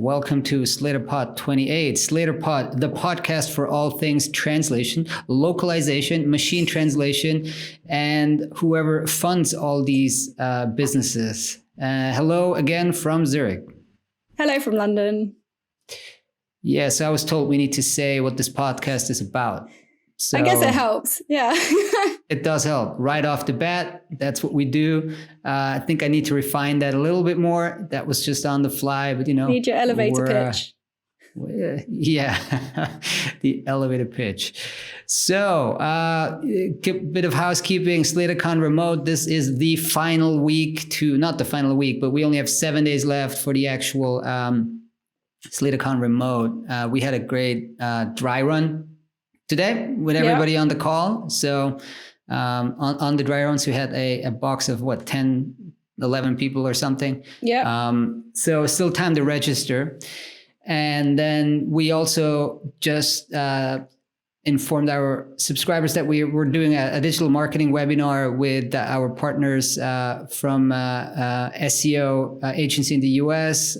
Welcome to Slator Pod 28. Slator Pod, the podcast for all things translation, localization, machine translation, and whoever funds all these businesses. Hello again from Zurich. Hello from London. Yes, I was told we need to say what this podcast is about. So I guess it helps. Yeah. It does help. Right off the bat, that's what we do. I think I need to refine that a little bit more. That was just on the fly, but Need your elevator pitch. Yeah, the elevator pitch. So, a bit of housekeeping. SlatorCon remote. This is the final week not the final week, but we only have 7 days left for the actual SlatorCon remote. We had a great dry run today with everybody on the call. So on the dry runs, we had a box of 10, 11 people or something. Yeah. So still time to register. And then we also just informed our subscribers that we were doing a digital marketing webinar with our partners from SEO agency in the US.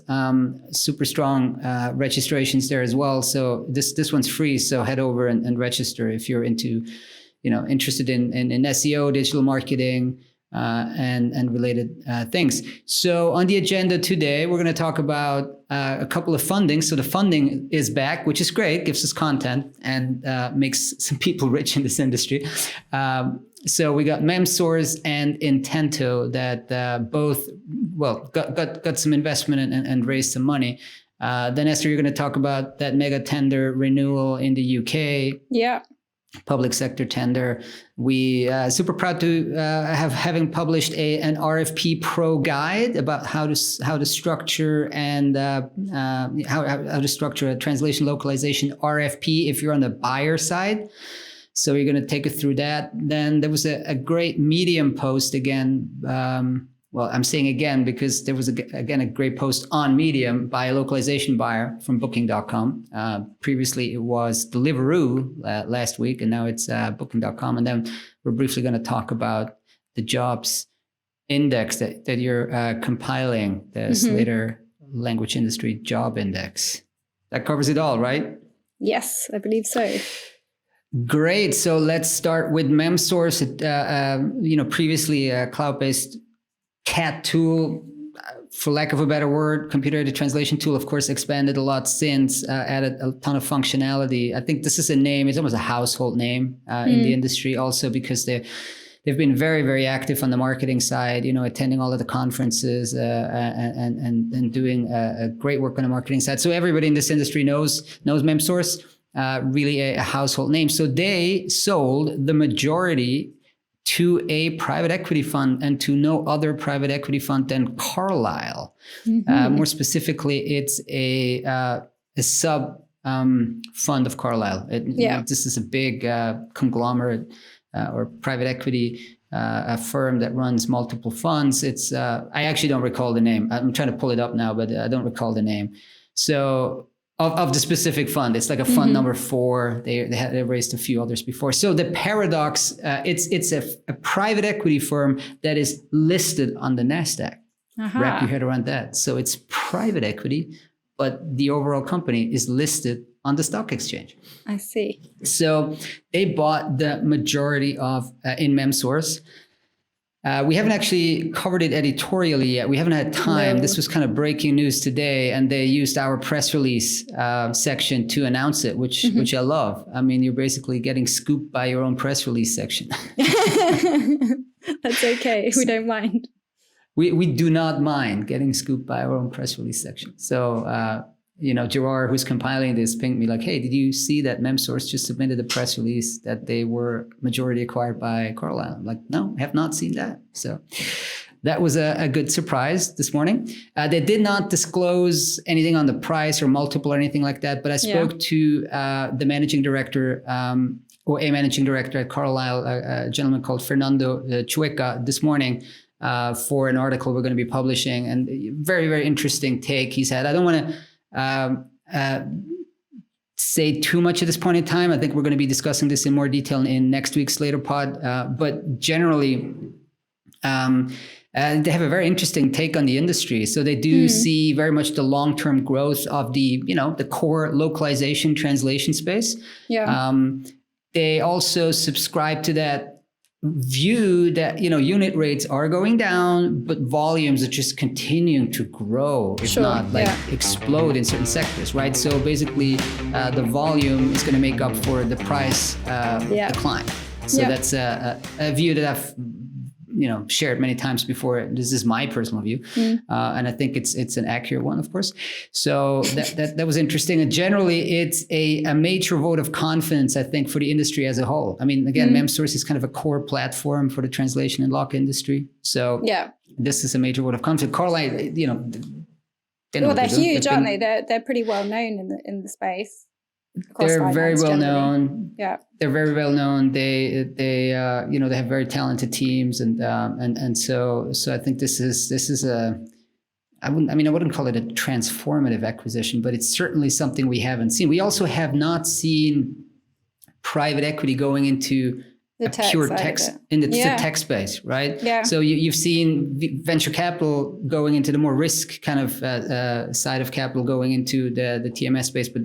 Super strong registrations there as well. So this one's free. So head over and register if you're interested in SEO, digital marketing, and related things. So on the agenda today, we're going to talk about a couple of fundings. So the funding is back, which is great, gives us content and makes some people rich in this industry. So we got Memsource and Intento that both, got some investment and raised some money. Then Esther, you're going to talk about that mega tender renewal in the UK. Yeah. Public sector tender. We super proud to having published an RFP pro guide about how to structure and how to structure a translation localization RFP if you're on the buyer side. So we're going to take it through that. Then there was a great Medium post again. I'm saying again because there was a great post on Medium by a localization buyer from booking.com. Previously, it was Deliveroo last week, and now it's booking.com. And then we're briefly going to talk about the jobs index that you're compiling, the Slator Language Industry Job Index. That covers it all, right? Yes, I believe so. Great. So let's start with Memsource. Previously a cloud-based CAT tool, for lack of a better word, computer-aided translation tool, of course, expanded a lot since, added a ton of functionality. I think this is a name, it's almost a household name in the industry also because they've been very, very active on the marketing side, attending all of the conferences and doing great work on the marketing side. So everybody in this industry knows Memsource, really a household name. So they sold the majority to a private equity fund and to no other private equity fund than Carlyle. More specifically, it's a sub fund of Carlyle. This is a big conglomerate or private equity a firm that runs multiple funds. It's I actually don't recall the name. I'm trying to pull it up now, but I don't recall the name. So of the specific fund, it's like a fund number 4. They raised a few others before. So the paradox, it's a private equity firm that is listed on the NASDAQ. Wrap your head around that. So it's private equity, but the overall company is listed on the stock exchange. I see. So they bought the majority of in Memsource. We haven't actually covered it editorially yet. We haven't had time. No. This was kind of breaking news today, and they used our press release section to announce it, which I love. I mean, you're basically getting scooped by your own press release section. That's okay. We don't mind. We do not mind getting scooped by our own press release section. So, Gerard, who's compiling this, pinged me like, hey, did you see that Memsource just submitted a press release that they were majority acquired by Carlyle? I'm like, no, I have not seen that. So that was a good surprise this morning. They did not disclose anything on the price or multiple or anything like that, but I spoke to the managing director or a managing director at Carlyle, a gentleman called Fernando Chueca this morning for an article we're going to be publishing, and very, very interesting take he's had. I don't want to say too much at this point in time. I think we're going to be discussing this in more detail in next week's Slator pod. But generally, they have a very interesting take on the industry. So they do see very much the long-term growth of the, the core localization translation space. Yeah. They also subscribe to that view that, unit rates are going down, but volumes are just continuing to grow, if not explode in certain sectors, right? So basically, the volume is going to make up for the price decline. So that's a view that I've shared many times before. This is my personal view, and I think it's an accurate one, of course. So that was interesting. And generally, it's a major vote of confidence, I think, for the industry as a whole. I mean, again, Memsource is kind of a core platform for the translation and lock industry. So this is a major vote of confidence. Carlyle, they're huge, aren't they? They're pretty well known in the space. They're very well known. Yeah, they're very well known. They have very talented teams, and so I think this is I wouldn't call it a transformative acquisition, but it's certainly something we haven't seen. We also have not seen private equity going into a pure tech in the tech space, right? Yeah. So you've seen venture capital going into the more risk kind of side of capital going into the TMS space, but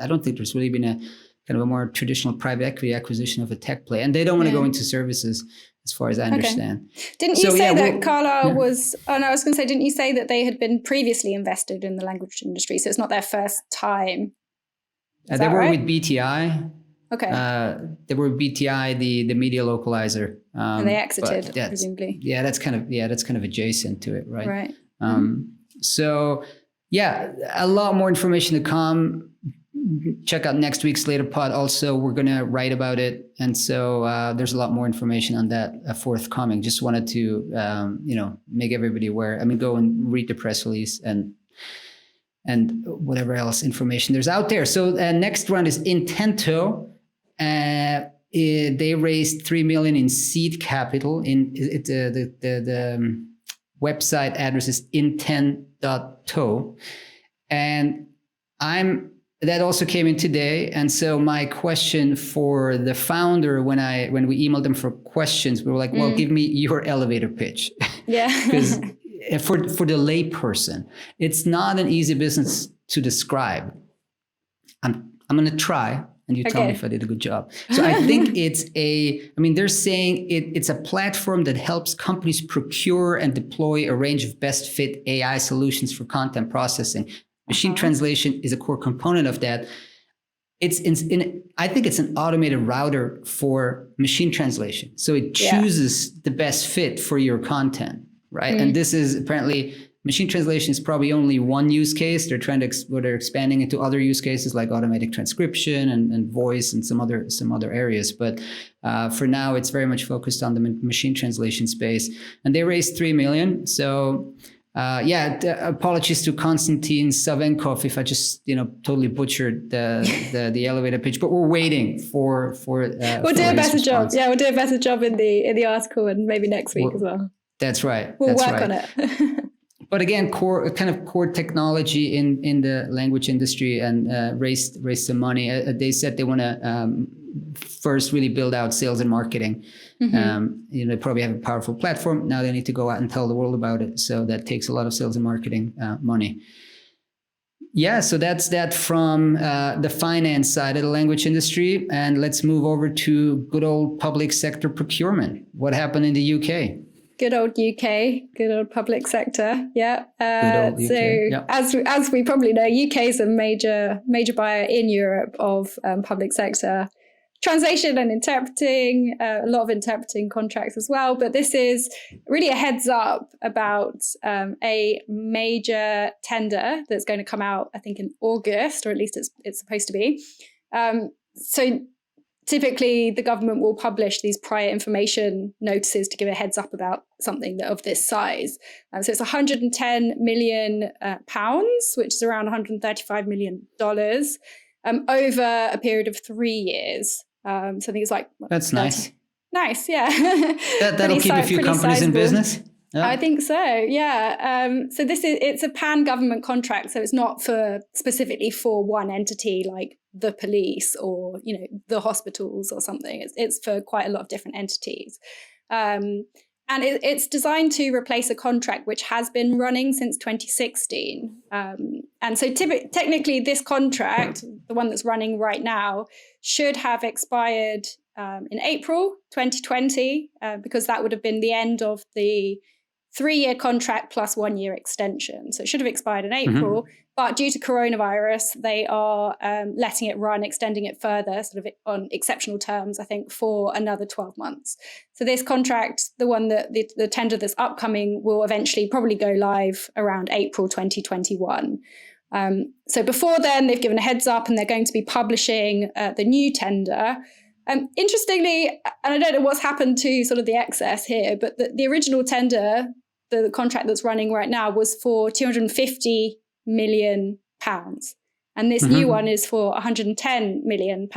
I don't think there's really been a kind of a more traditional private equity acquisition of a tech play, and they don't want to go into services, as far as I understand. Didn't you say that Carlyle was? Oh no, I was going to say, didn't you say that they had been previously invested in the language industry, so it's not their first time? They were with BTI. Okay. They were BTI, the media localizer, and they exited, presumably. Yeah, that's kind of adjacent to it, right? Right. So a lot more information to come. Check out next week's Slator pod. Also, we're going to write about it, and so there's a lot more information on that forthcoming. Just wanted to make everybody aware. I mean, go and read the press release and whatever else information there's out there. So next round is Intento. They raised $3 million in seed capital. The website address is intent.to, and that also came in today. And so my question for the founder, when we emailed them for questions, we were like, well, give me your elevator pitch. Yeah. Because for the layperson, it's not an easy business to describe. I'm going to try, and you tell me if I did a good job. So I think they're saying it's a platform that helps companies procure and deploy a range of best fit AI solutions for content processing. Machine translation is a core component of that. I think it's an automated router for machine translation. So it chooses the best fit for your content, right? And this is apparently, machine translation is probably only one use case. They're expanding into other use cases like automatic transcription and voice and some other areas. But for now, it's very much focused on the machine translation space. And they raised $3 million. So apologies to Konstantin Savenkov if I just totally butchered the elevator pitch, but we're waiting for we'll do a better job. Yeah, we'll do a better job in the article and maybe next week as well. That's right. We'll work on it. But again, core technology in the language industry, and raised some money. They said they want to first really build out sales and marketing. They probably have a powerful platform. Now they need to go out and tell the world about it. So that takes a lot of sales and marketing money. Yeah, so that's that from the finance side of the language industry. And let's move over to good old public sector procurement. What happened in the UK? Good old UK, good old public sector. Yeah. UK. As we probably know, UK is a major buyer in Europe of public sector translation and interpreting, a lot of interpreting contracts as well. But this is really a heads up about a major tender that's going to come out, I think, in August, or at least it's supposed to be. So typically, the government will publish these prior information notices to give a heads up about something of this size. So it's 110 million pounds, which is around $135 million, over a period of 3 years. So I think it's like... That's nice. Nice, yeah. That'll keep a few companies in business. Yeah. I think so, yeah. So it's a pan-government contract, so it's not specifically for one entity like the police or the hospitals or something. It's for quite a lot of different entities. And it's designed to replace a contract which has been running since 2016. And so technically this contract, the one that's running right now, should have expired in April 2020, because that would have been the end of the 3-year contract plus 1-year extension. So it should have expired in April, but due to coronavirus, they are letting it run, extending it further, sort of on exceptional terms, I think, for another 12 months. So this contract, the one that the tender that's upcoming, will eventually probably go live around April 2021. So before then, they've given a heads up and they're going to be publishing the new tender. Interestingly, and I don't know what's happened to sort of the excess here, but the original tender, the contract that's running right now, was for £250 million. And this new one is for £110 million.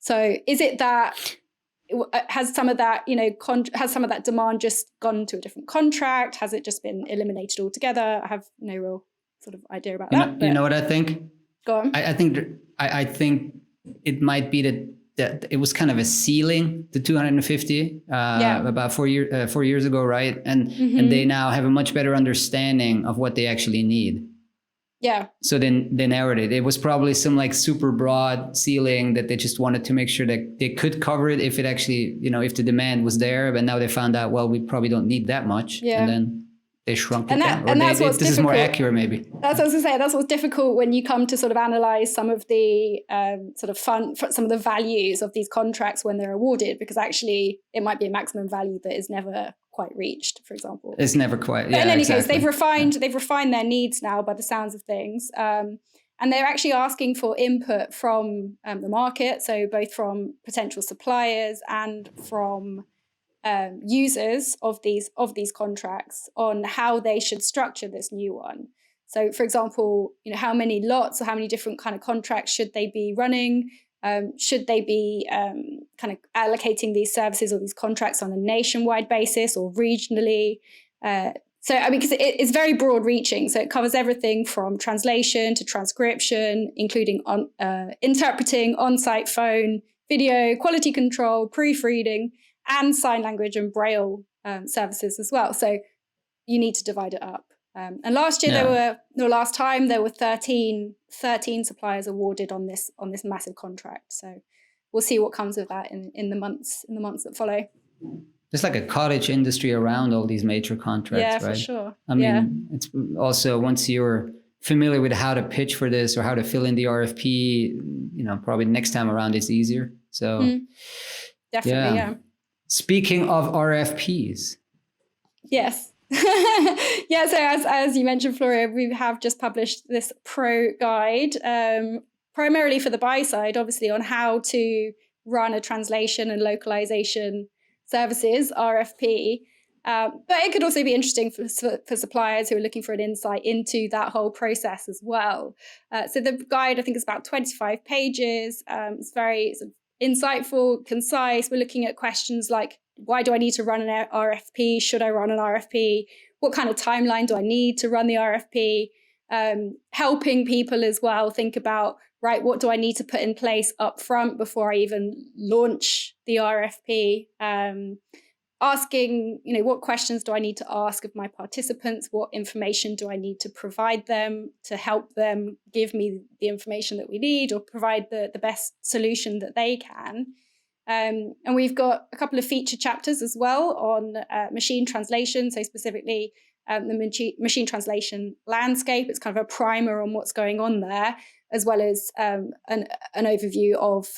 So is it that, has some of that, has some of that demand just gone to a different contract? Has it just been eliminated altogether? I have no real sort of idea about that. You know what I think? Go on. I think it might be that it was kind of a ceiling, the 250, about 4 years ago, right? And they now have a much better understanding of what they actually need. Yeah. So then they narrowed it. It was probably some like super broad ceiling that they just wanted to make sure that they could cover it if it actually, if the demand was there. But now they found out, well, we probably don't need that much. Yeah. And then they shrunk it down. Or this is more accurate, maybe. That's what I was going to say. That's what's difficult when you come to sort of analyze some of the some of the values of these contracts when they're awarded, because actually it might be a maximum value that is never quite reached, for example. It's never quite. But in any case, they've refined their needs now by the sounds of things. And they're actually asking for input from the market, so both from potential suppliers and from users of these contracts on how they should structure this new one. So, for example, how many lots or how many different kind of contracts should they be running? Should they be kind of allocating these services or these contracts on a nationwide basis or regionally? So, I mean, because it's very broad reaching. So it covers everything from translation to transcription, including interpreting, on-site phone, video, quality control, proofreading, and sign language and braille services as well. So you need to divide it up. And last year last time there were 13 suppliers awarded on this massive contract. So we'll see what comes of that in the months that follow. There's like a cottage industry around all these major contracts, right? For sure. I mean, it's also, once you're familiar with how to pitch for this or how to fill in the RFP, probably next time around it's easier. So definitely, yeah. Speaking of RFPs. Yes. So as you mentioned, Florian, we have just published this pro guide, primarily for the buy side, obviously, on how to run a translation and localization services RFP. But it could also be interesting for suppliers who are looking for an insight into that whole process as well. So the guide, I think, is about 25 pages. It's very sort of insightful, concise. We're looking at questions like, why do I need to run an RFP? Should I run an RFP? What kind of timeline do I need to run the RFP? Helping people as well think about, right, what do I need to put in place up front before I even launch the RFP? Asking, what questions do I need to ask of my participants? What information do I need to provide them to help them give me the information that we need or provide the best solution that they can? And we've got a couple of feature chapters as well on machine translation. So specifically the machine translation landscape. It's kind of a primer on what's going on there, as well as an overview of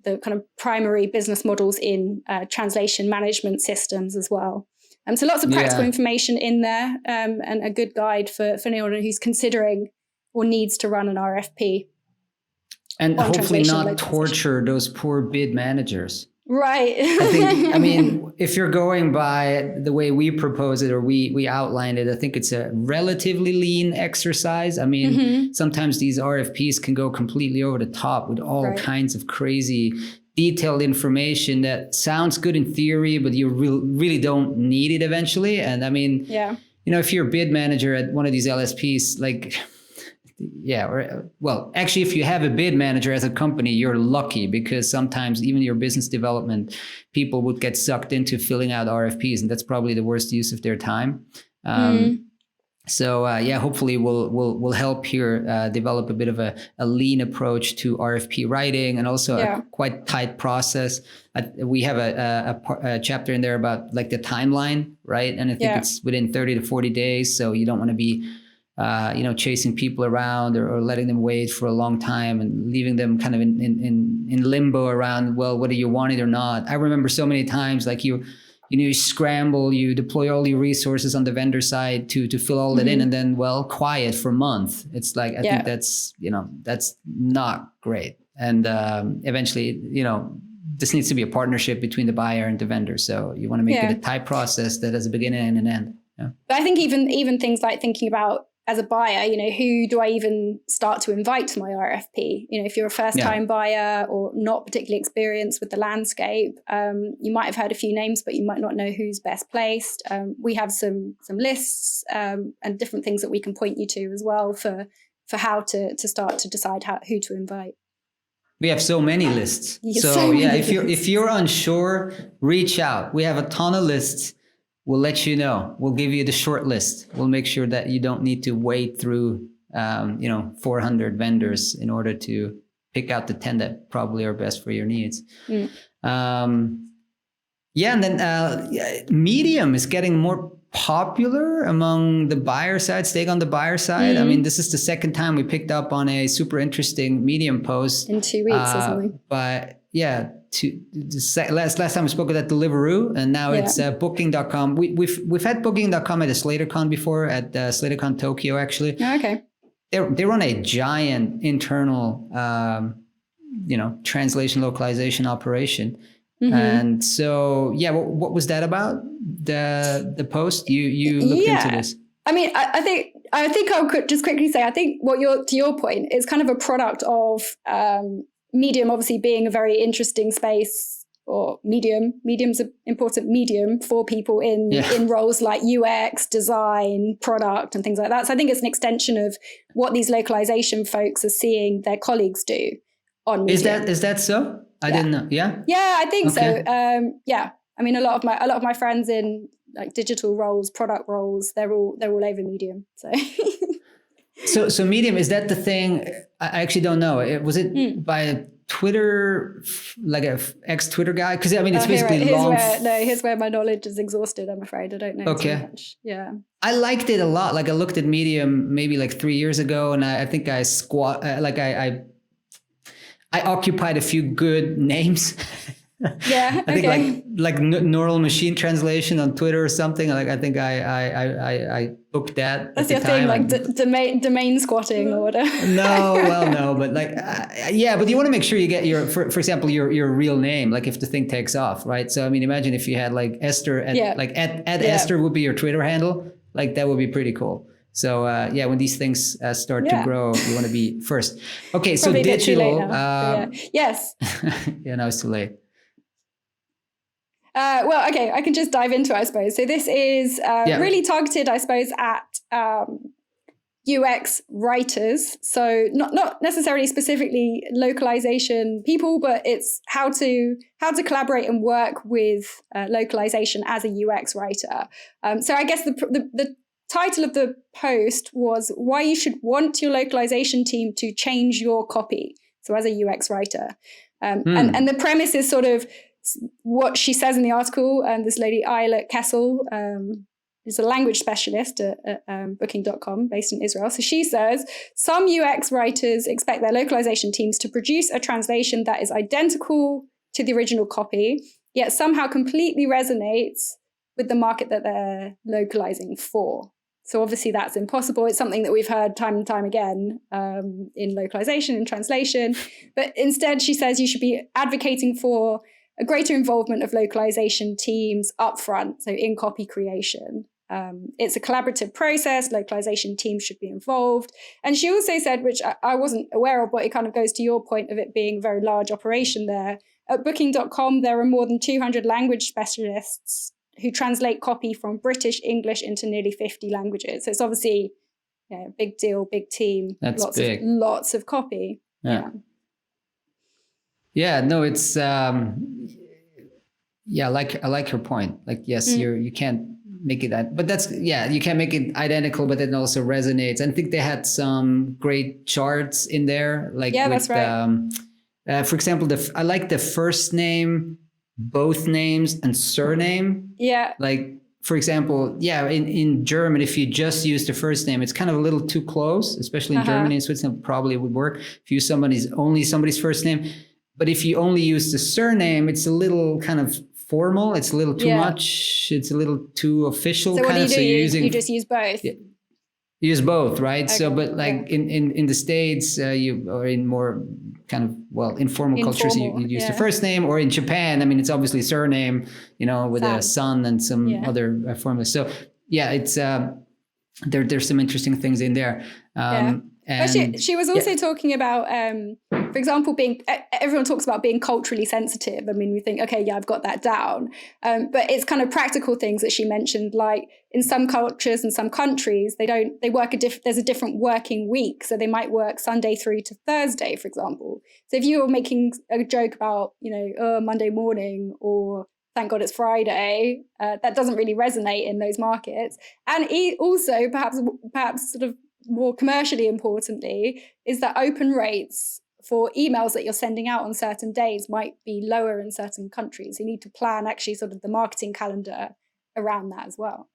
the kind of primary business models in translation management systems as well. So lots of practical information in there, and a good guide for anyone who's considering or needs to run an RFP. And hopefully not torture those poor bid managers. Right. I mean, if you're going by the way we propose it or we outlined it, I think it's a relatively lean exercise. I mean, sometimes these RFPs can go completely over the top with all kinds of crazy detailed information that sounds good in theory, but you really don't need it eventually. And I mean, if you're a bid manager at one of these LSPs, like, well, actually, if you have a bid manager as a company, you're lucky, because sometimes even your business development people would get sucked into filling out RFPs, and that's probably the worst use of their time. So hopefully we'll help here develop a bit of a lean approach to RFP writing, and also a quite tight process. We have a chapter in there about like the timeline, right? And I think it's within 30 to 40 days. So you don't want to be chasing people around or letting them wait for a long time and leaving them kind of in limbo around, well, whether you want it or not. I remember so many times like you scramble, you deploy all your resources on the vendor side to fill all that in, and then, well, quiet for a month. It's like, I think that's not great. And eventually, this needs to be a partnership between the buyer and the vendor. So you want to make it a tight process that has a beginning and an end. Yeah. But I think even things like thinking about, as a buyer, who do I even start to invite to my RFP? If you're a first-time buyer or not particularly experienced with the landscape, you might have heard a few names, but you might not know who's best placed. We have some lists and different things that we can point you to as well for how to start to decide who to invite. We have so many lists. If you're unsure, reach out. We have a ton of lists. We'll let you know. We'll give you the short list. We'll make sure that you don't need to wade through, 400 vendors in order to pick out the 10 that probably are best for your needs. And then Medium is getting more popular among the buyer side, staying on the buyer side. I mean, this is the second time we picked up on a super interesting Medium post. In 2 weeks or something. But last time we spoke at Deliveroo, and now it's Booking.com. We've had Booking.com at a SlatorCon before, at SlatorCon Tokyo, actually. Oh, okay. They run a giant internal, translation localization operation. And so, what was that about? The post you looked into this? I mean, I think I could just quickly say, I think to your point, is kind of a product of Medium obviously being a very interesting space, or medium's an important medium for people in roles like UX, design, product, and things like that. So I think it's an extension of what these localization folks are seeing their colleagues do on Medium. Is that so? I didn't know. Yeah, I think so. I mean, a lot of my friends in like digital roles, product roles, they're all over Medium. So Medium, is that the thing? I actually don't know. Was it by a Twitter, like a ex-Twitter guy? Because I mean, it's basically here's where my knowledge is exhausted. I'm afraid I don't know too much. Yeah, I liked it a lot. Like I looked at Medium maybe like 3 years ago, and I think I occupied a few good names. Yeah, I think like neural machine translation on Twitter or something. Like I think I booked that. That's your thing, like domain squatting or whatever. No, but like but you want to make sure you get for example your real name. Like if the thing takes off, right? So I mean, imagine if you had like Esther at Esther would be your Twitter handle. Like that would be pretty cool. So when these things start to grow, you want to be first. Okay, so digital. Yes. Now it's too late. I can just dive into it, I suppose. So this is really targeted, I suppose, at UX writers. So not necessarily specifically localization people, but it's how to collaborate and work with localization as a UX writer. So I guess the title of the post was why you should want your localization team to change your copy. So as a UX writer, and the premise is sort of what she says in the article. And this lady, Ayla Kessel, is a language specialist at Booking.com based in Israel. So she says, some UX writers expect their localization teams to produce a translation that is identical to the original copy, yet somehow completely resonates with the market that they're localizing for. So obviously that's impossible. It's something that we've heard time and time again in localization and translation. But instead, she says you should be advocating for a greater involvement of localization teams upfront, so in copy creation. It's a collaborative process. Localization teams should be involved. And she also said, which I wasn't aware of, but it kind of goes to your point of it being a very large operation there. At Booking.com, there are more than 200 language specialists who translate copy from British English into nearly 50 languages. So it's obviously big deal, big team. That's big. Lots of copy. Yeah, no, it's I like her point. Like, yes, you can't make it that, but you can't make it identical, but it also resonates. I think they had some great charts in there. Like, that's right. For example, I like the first name, both names, and surname. Yeah. Like, for example, in German, if you just use the first name, it's kind of a little too close, especially in Germany and Switzerland, probably would work. If you use somebody's first name. But if you only use the surname, it's a little kind of formal. It's a little too much. It's a little too official. So what do you do? So you just use both? Yeah, use both, right? Okay. So, but like in the States, or in more kind of, informal cultures, you use the first name, or in Japan, I mean, it's obviously surname, with a son and some other formulas. So it's, there's some interesting things in there. But she was also talking about, for example, everyone talks about being culturally sensitive. I mean, we think, okay, I've got that down. But it's kind of practical things that she mentioned, like in some cultures and some countries, they work there's a different working week. So they might work Sunday through to Thursday, for example. So if you're making a joke about, Monday morning, or thank God it's Friday, that doesn't really resonate in those markets. And also perhaps sort of more commercially importantly, is that open rates for emails that you're sending out on certain days might be lower in certain countries. You need to plan actually sort of the marketing calendar around that as well.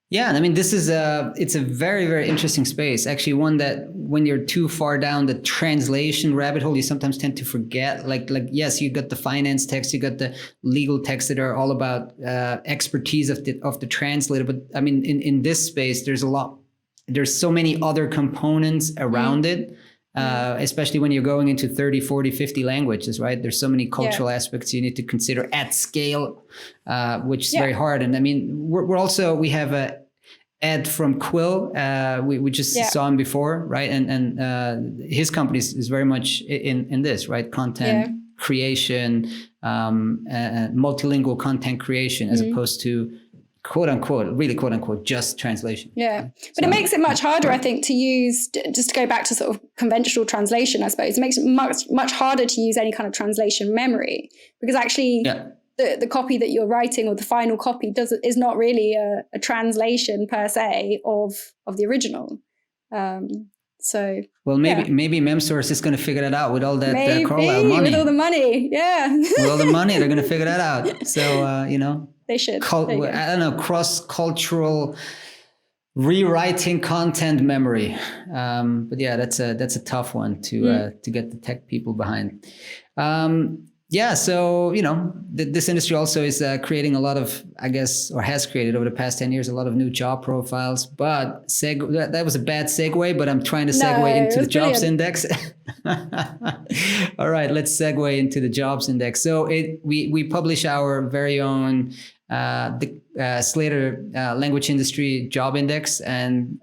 Yeah, and I mean, it's a very, very interesting space. Actually, one that when you're too far down the translation rabbit hole, you sometimes tend to forget. Like yes, you got the finance text, you got the legal texts that are all about expertise of the translator. But I mean, in this space, there's so many other components around it. Especially when you're going into 30, 40, 50 languages, right? There's so many cultural aspects you need to consider at scale, which is very hard. And I mean, we have a Ed from Quill. We just saw him before, right? And his company is very much in this, right? Content creation, multilingual content creation, as opposed to quote unquote, just translation. Yeah. But it makes it much harder, I think, to use, just to go back to sort of conventional translation, I suppose, it makes it much harder to use any kind of translation memory, because actually the copy that you're writing, or the final copy, is not really a translation per se of the original. Maybe Memsource is going to figure that out with all that Carlyle money. With all the money, with all the money, they're going to figure that out. So, they should. I don't know, cross-cultural rewriting content memory. But that's a tough one to get the tech people behind. So, this industry also is creating a lot of, I guess, or has created over the past 10 years, a lot of new job profiles. But that was a bad segue, but I'm trying to segue into the jobs index. All right, let's segue into the jobs index. So we publish our very own Slator language industry job index, and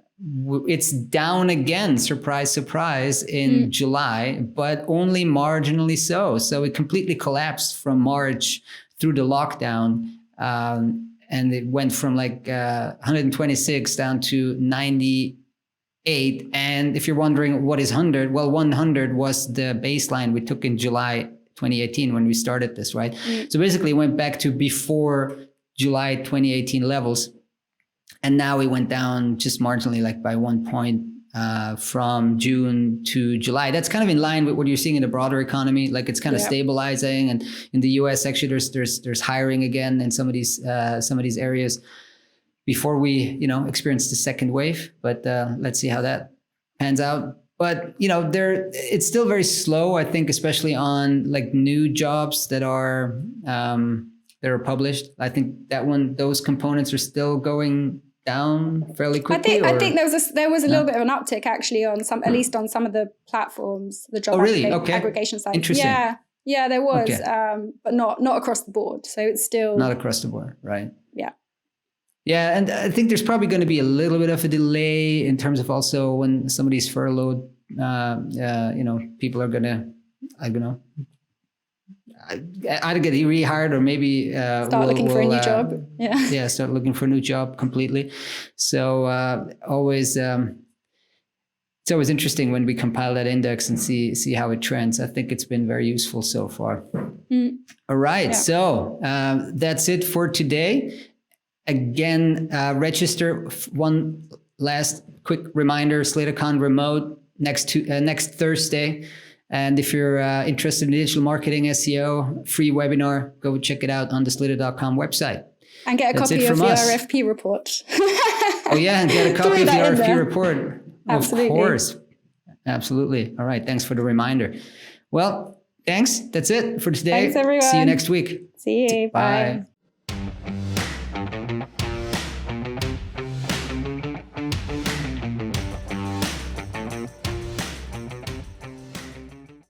it's down again, surprise, surprise, in July, but only marginally so. So it completely collapsed from March through the lockdown. And it went from 126 down to 98. And if you're wondering what is 100, well, 100 was the baseline we took in July 2018 when we started this, right? So basically it went back to before July 2018 levels. And now we went down just marginally, by 1 point from June to July. That's kind of in line with what you're seeing in the broader economy. It's kind of stabilizing. And in the US, actually, there's hiring again in some of these areas before we experience the second wave. But let's see how that pans out. But it's still very slow, I think, especially on new jobs that are published. I think those components are still going down fairly quickly. I think there was a little bit of an uptick actually on at least on some of the platforms, the job aggregation side. Interesting. Yeah, there was, but not across the board. So it's still not across the board, right? Yeah. Yeah, and I think there's probably going to be a little bit of a delay in terms of also when somebody's furloughed. People are going to, either get rehired or maybe start looking for a new job. Yeah, start looking for a new job completely. So always, it's always interesting when we compile that index and see how it trends. I think it's been very useful so far. All right, so that's it for today. Again, register. One last quick reminder: SlatorCon remote next Thursday. And if you're interested in digital marketing, SEO, free webinar, go check it out on the Slator.com website. And get a copy of the RFP report. Oh yeah, and get a copy of the RFP report. Absolutely. Of course. Absolutely. All right. Thanks for the reminder. Well, thanks. That's it for today. Thanks, everyone. See you next week. See you. Bye. Bye.